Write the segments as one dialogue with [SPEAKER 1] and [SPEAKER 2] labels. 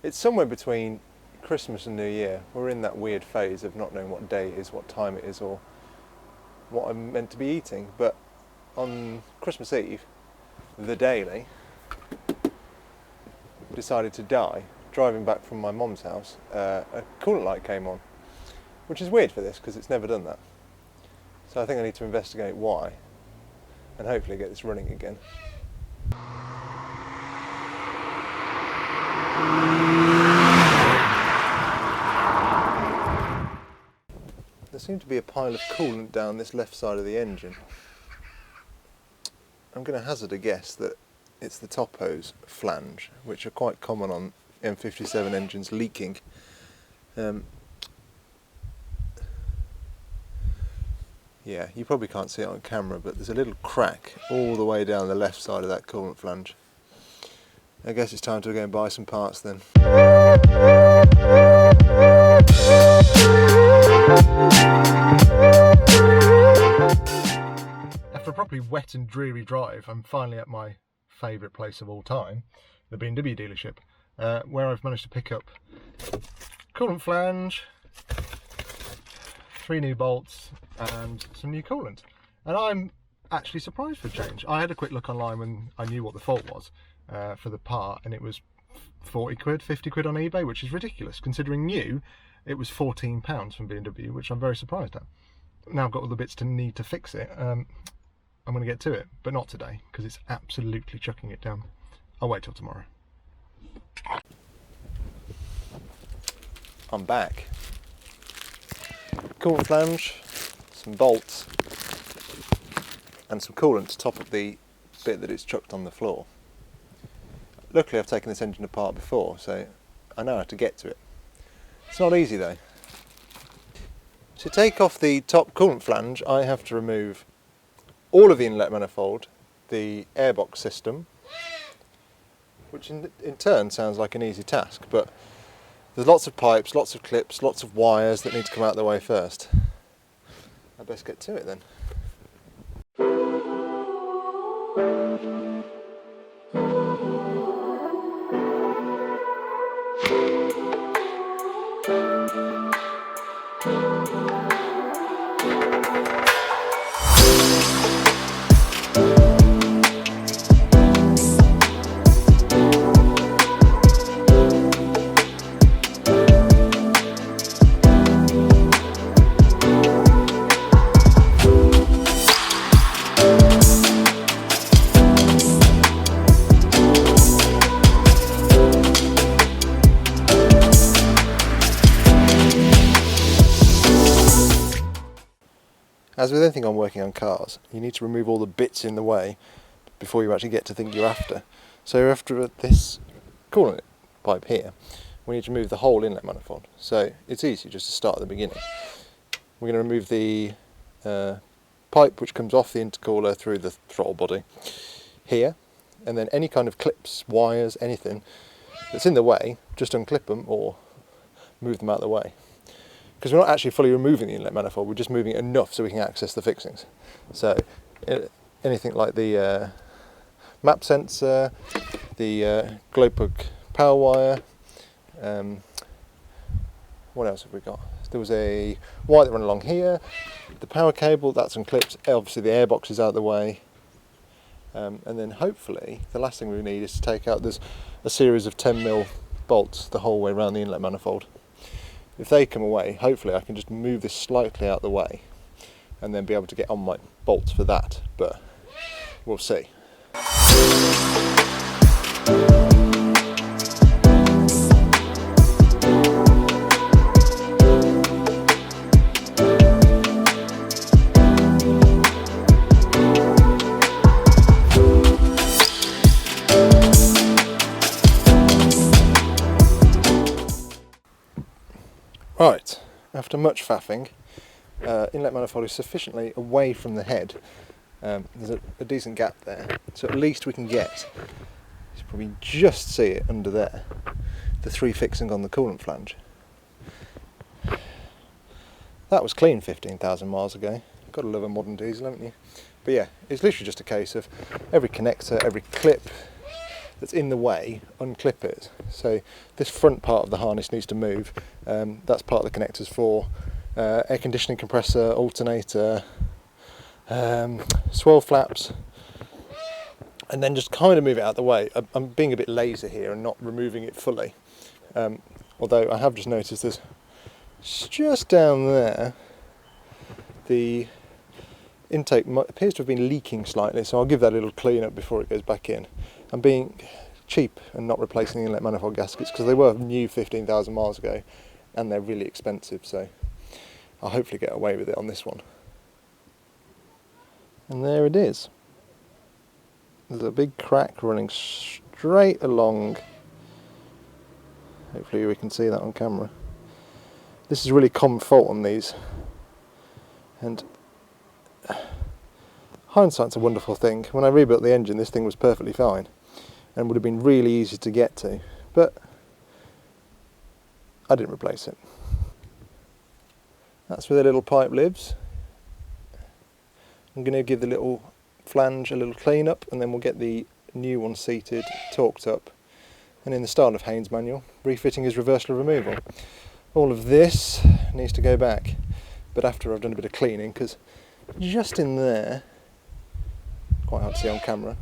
[SPEAKER 1] It's somewhere between Christmas and New Year. We're in that weird phase of not knowing what day it is, what time it is, or what I'm meant to be eating. But on Christmas Eve, the daily decided to die. Driving back from my mum's house, a coolant light came on, which is weird for this because it's never done that. So I think I need to investigate why and hopefully get this running again. There seemed to be a pile of coolant down this left side of the engine. I'm going to hazard a guess that it's the top hose flange, which are quite common on M57 engines leaking. Yeah, you probably can't see it on camera, but there's a little crack all the way down the left side of that coolant flange. I guess it's time to go and buy some parts then. After a properly wet and dreary drive, I'm finally at my favourite place of all time, the B&W dealership, where I've managed to pick up coolant flange, 3 new bolts and some new coolant. And I'm actually surprised for a change. I had a quick look online when I knew what the fault was for the part, and it was 40 quid, 50 quid on eBay, which is ridiculous. Considering new, it was £14 from B&W, which I'm very surprised at. Now I've got all the bits to need to fix it. I'm going to get to it, but not today, because it's absolutely chucking it down. I'll wait till tomorrow. I'm back. Coolant flange, some bolts, and some coolant to top up the bit that it's chucked on the floor. Luckily I've taken this engine apart before, so I know how to get to it. It's not easy though. To take off the top coolant flange, I have to remove all of the inlet manifold, the airbox system, which in turn sounds like an easy task, but there's lots of pipes, lots of clips, lots of wires that need to come out of the way first. I best get to it then. As with anything on working on cars, you need to remove all the bits in the way before you actually get to the thing you're after. So after this coolant pipe here, we need to remove the whole inlet manifold. So it's easy just to start at the beginning. We're going to remove the pipe which comes off the intercooler through the throttle body here, and then any kind of clips, wires, anything that's in the way, just unclip them or move them out of the way. Because we're not actually fully removing the inlet manifold, we're just moving it enough so we can access the fixings. So anything like the map sensor, the glow plug power wire, what else have we got? There was a wire that ran along here, the power cable, that's unclipped, obviously the airbox is out of the way, and then hopefully the last thing we need is to take out, there's a series of 10mm bolts the whole way around the inlet manifold. If they come away, hopefully I can just move this slightly out of the way and then be able to get on my bolts for that, but we'll see. Right, after much faffing, inlet manifold is sufficiently away from the head. There's a decent gap there, so at least we can get, you can probably just see it under there, the 3 fixings on the coolant flange. That was clean 15,000 miles ago. Gotta love a modern diesel, haven't you? But yeah, it's literally just a case of every connector, every clip, that's in the way, unclip it. So this front part of the harness needs to move. That's part of the connectors for air conditioning compressor, alternator, swirl flaps, and then just kind of move it out of the way. I'm being a bit lazy here and not removing it fully. Although I have just noticed there's just down there, the intake appears to have been leaking slightly, so I'll give that a little clean up before it goes back in. I'm being cheap and not replacing the inlet manifold gaskets because they were new 15,000 miles ago and they're really expensive, so I'll hopefully get away with it on this one. And there it is. There's a big crack running straight along. Hopefully we can see that on camera. This is a really common fault on these, and hindsight's a wonderful thing. When I rebuilt the engine, this thing was perfectly fine and would have been really easy to get to, but I didn't replace it. That's where the little pipe lives. I'm going to give the little flange a little clean up, and then we'll get the new one seated, torqued up, and in the style of Haynes manual, refitting is reversal removal. All of this needs to go back, but after I've done a bit of cleaning, because just in there, quite hard to see on camera,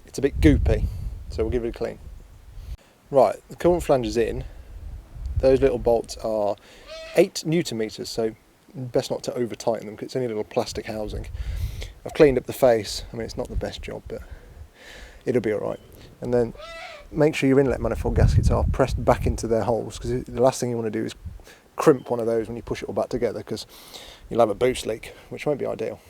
[SPEAKER 1] it's a bit goopy, so we'll give it a clean. Right, the coolant flange is in. Those little bolts are 8 Newton meters, so best not to over tighten them because it's only a little plastic housing. I've cleaned up the face. I mean, it's not the best job, but it'll be alright. And then make sure your inlet manifold gaskets are pressed back into their holes, because the last thing you want to do is crimp one of those when you push it all back together, because you'll have a boost leak, which won't be ideal.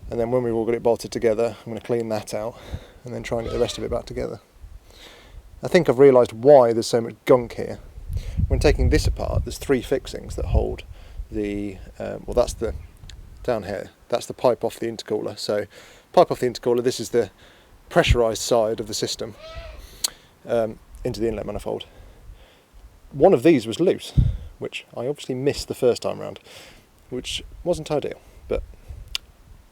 [SPEAKER 1] And then when we've all got it bolted together, I'm going to clean that out and then try and get the rest of it back together. I think I've realised why there's so much gunk here. When taking this apart, there's 3 fixings that hold the, well, that's the, down here, that's the pipe off the intercooler. So pipe off the intercooler, this is the pressurised side of the system into the inlet manifold. One of these was loose, which I obviously missed the first time round, which wasn't ideal, but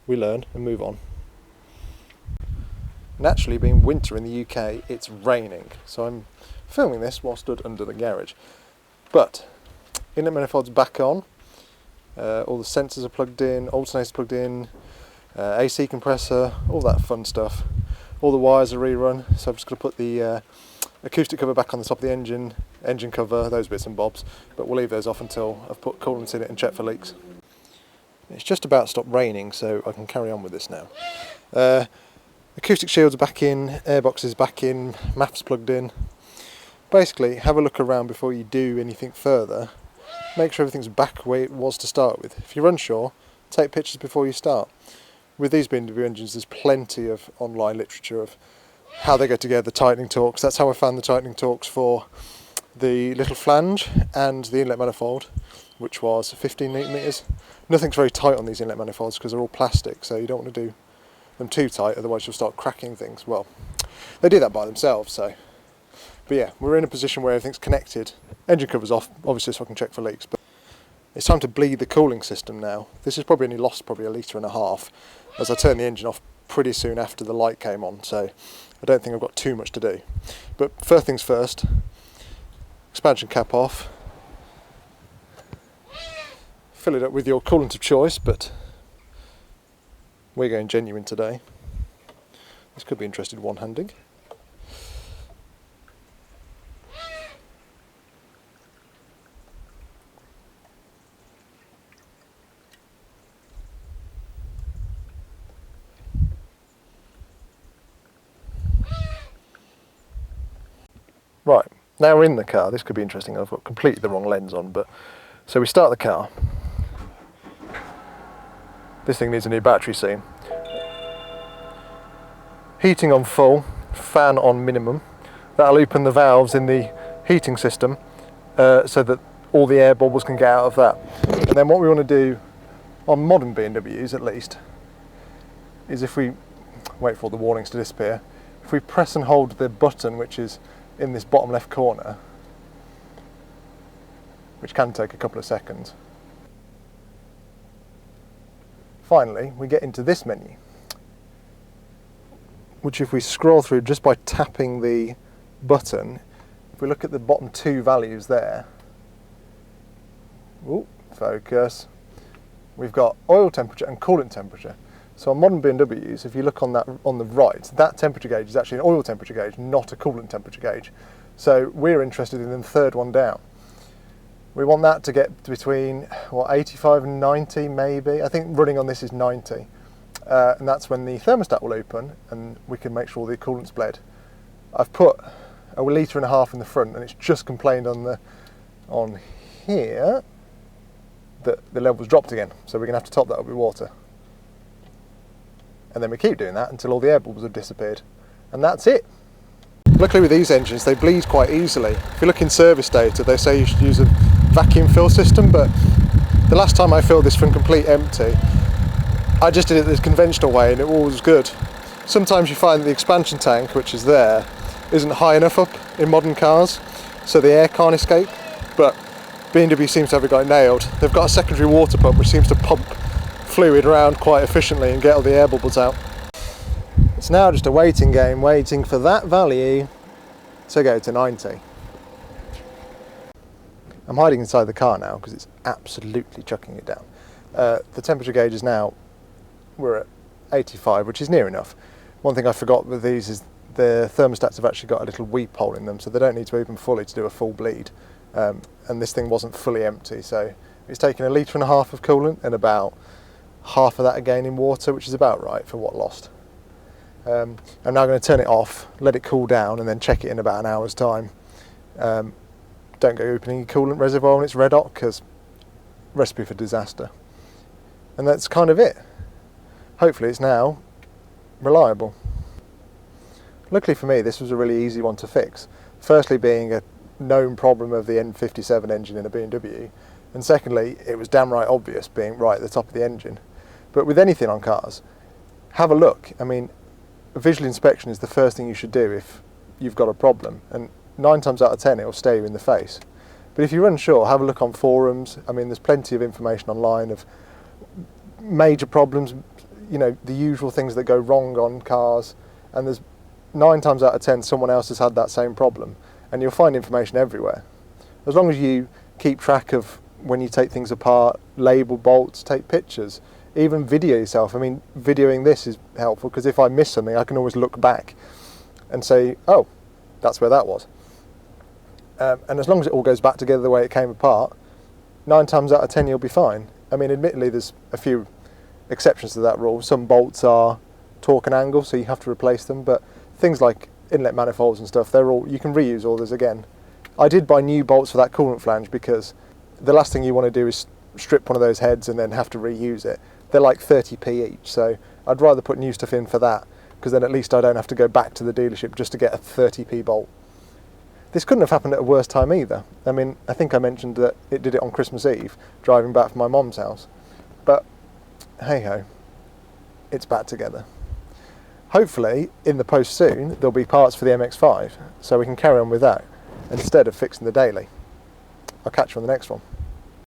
[SPEAKER 1] we learn and move on. Naturally, being winter in the UK, it's raining, so I'm filming this while stood under the garage. But inlet manifold's back on, all the sensors are plugged in, alternators plugged in, AC compressor, all that fun stuff. All the wires are rerun, so I'm just going to put the acoustic cover back on the top of the engine cover, those bits and bobs, but we'll leave those off until I've put coolant in it and checked for leaks. It's just about stopped raining, so I can carry on with this now. Acoustic shields are back in, airboxes back in, maps plugged in. Basically, have a look around before you do anything further. Make sure everything's back where it was to start with. If you're unsure, take pictures before you start. With these BMW engines, there's plenty of online literature of how they go together, tightening torques. That's how I found the tightening torques for the little flange and the inlet manifold, which was 15 Newton meters. Nothing's very tight on these inlet manifolds because they're all plastic, so you don't want to do them too tight, otherwise you'll start cracking things. Well, they do that by themselves, so. But yeah, we're in a position where everything's connected. Engine cover's off, obviously, so I can check for leaks. But it's time to bleed the cooling system now. This has probably only lost probably 1.5 litres, as I turned the engine off pretty soon after the light came on, so I don't think I've got too much to do. But first things first, expansion cap off. Fill it up with your coolant of choice, but we're going genuine today. This could be interesting one-handing. Right, now we're in the car. This could be interesting. I've got completely the wrong lens on, but so we start the car. This thing needs a new battery soon. Heating on full, fan on minimum. That'll open the valves in the heating system so that all the air bubbles can get out of that. And then what we want to do on modern BMWs at least is, if we wait for all the warnings to disappear, if we press and hold the button which is in this bottom left corner, which can take a couple of seconds. Finally, we get into this menu. which if we scroll through just by tapping the button, if we look at the bottom two values there, ooh, focus, we've got oil temperature and coolant temperature. So on modern BMWs, if you look on that on the right, that temperature gauge is actually an oil temperature gauge, not a coolant temperature gauge. So we're interested in the third one down. We want that to get between, what, 85 and 90 maybe? I think running on this is 90. And that's when the thermostat will open and we can make sure the coolant's bled. I've put a litre and a half in the front and it's just complained on here that the level's dropped again. So we're going to have to top that up with water. And then we keep doing that until all the air bubbles have disappeared. And that's it. Luckily with these engines, they bleed quite easily. If you look in service data, they say you should use a vacuum fill system, but the last time I filled this from complete empty, I just did it the conventional way and it all was good. Sometimes you find that the expansion tank, which is there, isn't high enough up in modern cars, so the air can't escape, but BMW seems to have got it nailed. They've got a secondary water pump which seems to pump fluid around quite efficiently and get all the air bubbles out. It's now just a waiting game, waiting for that value to go to 90. I'm hiding inside the car now because it's absolutely chucking it down. The temperature gauge is now, we're at 85, which is near enough. One thing I forgot with these is the thermostats have actually got a little weep hole in them, so they don't need to open fully to do a full bleed. And this thing wasn't fully empty, so it's taken a litre and a half of coolant and about half of that again in water, which is about right for what lost. I'm now going to turn it off, let it cool down, and then check it in about an hour's time. Don't go opening your coolant reservoir when it's red hot, because recipe for disaster. And that's kind of it. Hopefully it's now reliable. Luckily for me, this was a really easy one to fix. Firstly, being a known problem of the N57 engine in a BMW, and secondly, it was damn right obvious being right at the top of the engine. But with anything on cars, have a look. I mean, a visual inspection is the first thing you should do if you've got a problem, and 9 times out of 10 it will stare you in the face. But if you're unsure, have a look on forums. I mean, there's plenty of information online of major problems, you know, the usual things that go wrong on cars, and there's 9 times out of 10 someone else has had that same problem, and you'll find information everywhere. As long as you keep track of when you take things apart, label bolts, take pictures, even video yourself. I mean, videoing this is helpful because if I miss something, I can always look back and say, oh, that's where that was. And as long as it all goes back together the way it came apart, 9 times out of 10 you'll be fine. I mean, admittedly, there's a few exceptions to that rule. Some bolts are torque and angle, so you have to replace them, but things like inlet manifolds and stuff, they're all, you can reuse all those again. I did buy new bolts for that coolant flange because the last thing you want to do is strip one of those heads and then have to reuse it. They're like 30p each, so I'd rather put new stuff in for that, because then at least I don't have to go back to the dealership just to get a 30p bolt. This couldn't have happened at a worse time either. I mean, I think I mentioned that it did it on Christmas Eve, driving back from my mum's house. But hey ho, it's back together. Hopefully, in the post soon, there'll be parts for the MX-5, so we can carry on with that instead of fixing the daily. I'll catch you on the next one.